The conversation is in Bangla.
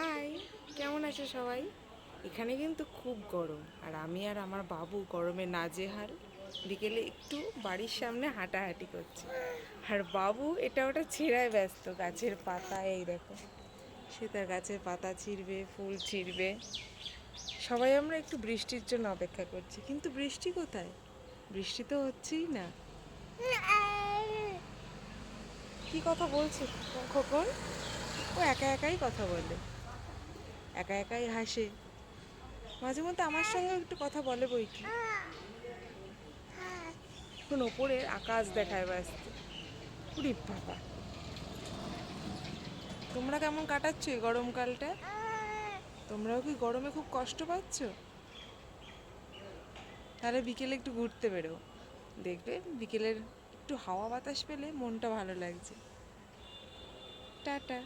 হাই, কেমন আছো সবাই? এখানে কিন্তু খুব গরম, আর আমি আর আমার বাবু গরমে নাজেহাল। বিকেলে একটু বাড়ির সামনে হাঁটাহাঁটি করছে, আর বাবু এটা ওটা ছেঁড়ায় ব্যস্ত। গাছের পাতা এই দেখো, সে তার গাছের পাতা ছিঁড়বে, ফুল ছিঁড়বে। সবাই আমরা একটু বৃষ্টির জন্য অপেক্ষা করছি, কিন্তু বৃষ্টি কোথায়? বৃষ্টি তো হচ্ছেই না। কি কথা বলছে খোকন? ও একা একাই কথা বলে, একা একাই হাসে। মাঝে মধ্যে আমার সঙ্গে একটু কথা বলে বই কি। এখন ওপরের আকাশ দেখায় ব্যস্ত। উরি বাবা, তোমরা কেমন কাটাচ্ছ এই গরমকালটা? তোমরাও কি গরমে খুব কষ্ট পাচ্ছ? তাহলে বিকেলে একটু ঘুরতে বেরো, দেখবে বিকেলের একটু হাওয়া বাতাস পেলে মনটা ভালো লাগছে। টাটা।